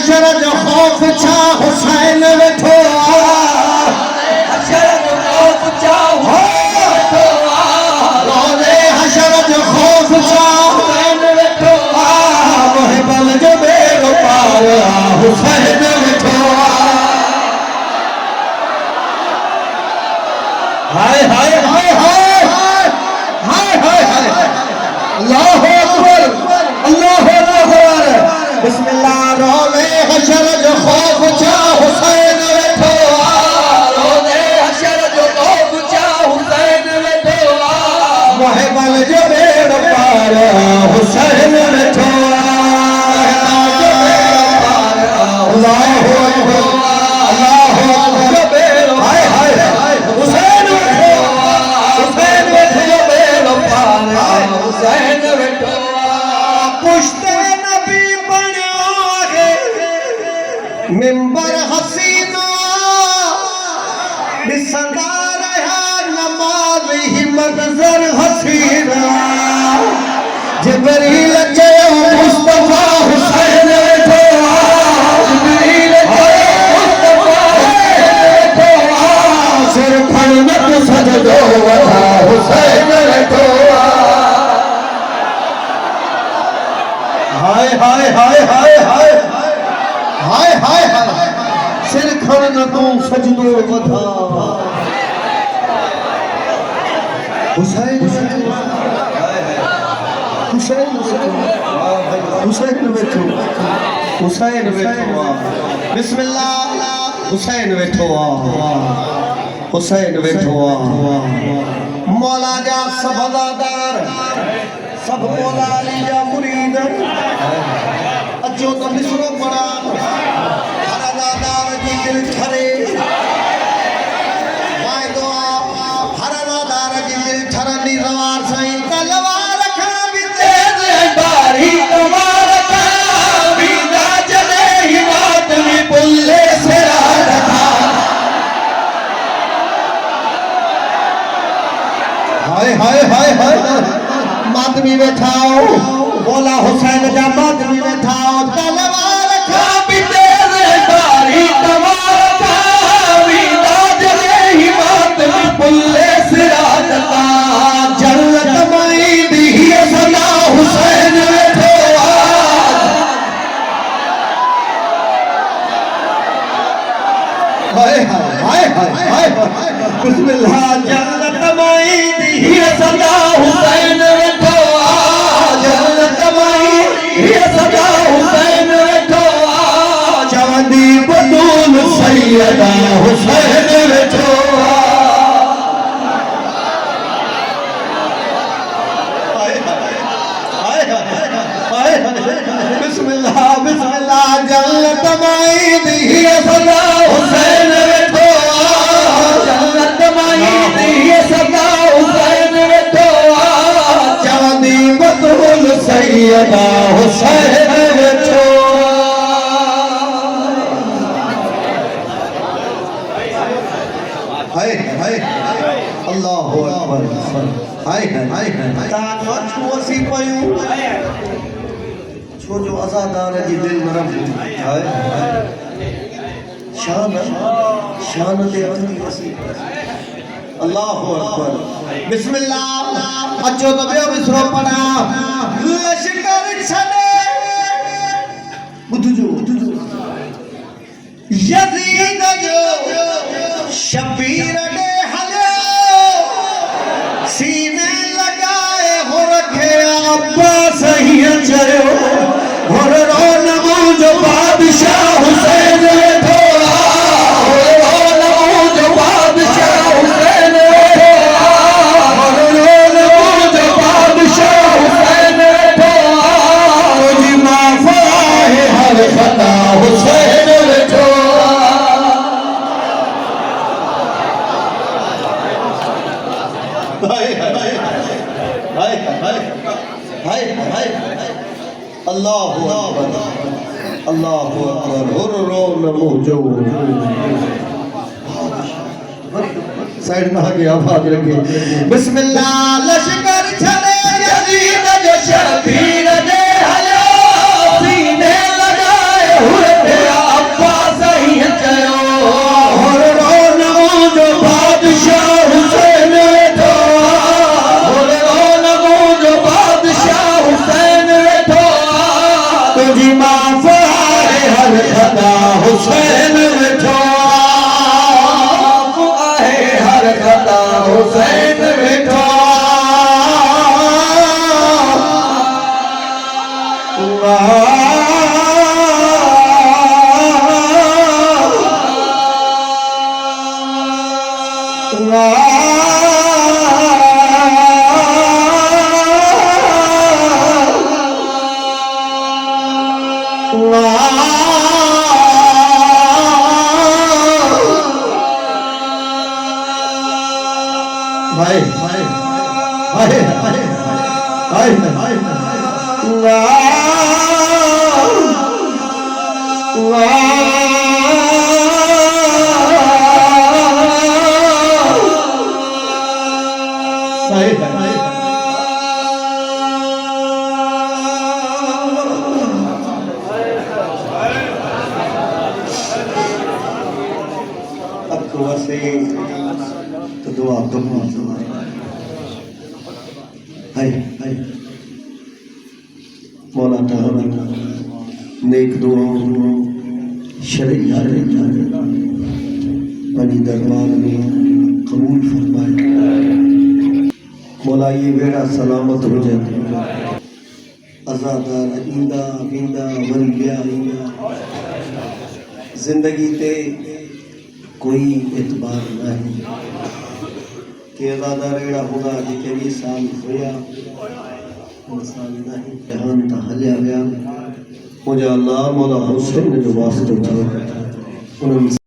हशर जो खौफ छा हुसैन वेठो हशर जो खौफ छा रोज़े हशर जो खौफ छा हुसैन वेठो मोहे बल जो बेड़ो पार हुसैन वेठो हाय हाय हाय हाय हाय हाय हाय अल्लाहु अकबर अल्लाहु अकबर बिस्मिल्लाह रोज़े हशर जो खौफ छा हुसैन वेठो रोज़े हशर जो खौफ छा हुसैन वेठो मोहे बल जो बेड़ो पार हुसैन वेठो अल्लाहु अकबर अल्लाहु अकबर हाय हाय हुसैन वेठो हुसैन वेठो बेड़ो पार हुसैन वेठो पुश्ते नबी बन्यो है मिंबर हसीना दिसंदा रहा नमाज हिम्मत जर हसीना जिब्रील चयो मुस्तफा हुसैन वेठो जिब्रील चयो मुस्तफा हुसैन वेठो सिर खड़मत सजदो वधा हुसैन वेठो हाय हाय हाय हाय हाय हाय हाय हाय सिर खड़न तू सजदो वधा हुसैन हुसैन हुसैन वेठो हुसैन वेठो बिस्मिल्लाह हुसैन वेठो हुसैन वेठो मौला जा सब अज़ादार सब मौला अली जा मुरीद अचो तो मिसरो पड़ा हर अज़ादार जी दिल ठरे वाइदो हर अज़ादार जी दिल ठरनी रवार साईं तलवार खा भी तेज बारी तलवार खा भी ना चले ही बात में बुल्ले से रखा हाय हाय हाय हाय मातमी बैठाओ बोला हुसैन जा मातमी बैठाओ तलवार खा भी तेज बारी तलवार खा भी ना चले ही बात में बुल्ले से रखा जन्नत माई दी सदा हुसैन बैठो हाय हाय हाय हाय बिस्मिल्लाह जन्नत माई दी सदा हुसैन बैठो जन्नत माई सदा हुसैन बैठो चवंदी बतूल सैयदा हुसैन बैठो बिस्मिल्लाह बिस्मिल्लाह जन्नत माई दी सदा हुसैन बैठो जन्नत माई दी सदा हुसैन बैठो चवंदी बतूल सैयदा हुसैन बैठो हाय हाय अल्लाहु अकबर हाय हाय तान वचो सी पयूं छो जो अज़ादार जी दिल नरम हाय शान शान दे वंदी वसी अल्लाहु अकबर बिस्मिल्लाह अचो तो बियो बिसरो पड़ा लश्कर छड़े बुधजो यज़ीद जो शबीर ने हलो सीने लगाए हो रखे अब्बास ही चयो और रोनमो जो बादशाह हुसैन वेठो और रोनमो जो बादशाह हुसैन वेठो और रोनमो जो बादशाह हुसैन वेठो जी माफा है हर खता हुसैन वेठो हाय हाय हाय हाय हाय अल्लाहु अकबर अल्लाहु अकबर रो नमो जो साइड में आगे आवाज रखिए बिस्मिल्लाह लश्कर छड़े यज़ीद जो शबीर ने हलो सीने लगाए हुए हुसैन मिठो आहे हर खता हुसैन मिठो भाई भाई भाई भाई भाई से तो दुआ हाय हाय मौला ताला नेक दुआओं शरीय बनी दरबार में कबूल फरमाए। मौला ये बेड़ा सलामत हो जाए, आज़ादार इंदा विंदा वलिया जिंदगी ते कोई एतबार नहीं कि आज़ादार एड़ा होगा जिके भी साल होया इंसान नहीं जहान ता हलिया गया मुझे अल्लाह मौला हुसैन जो वास्ते था उन्होंने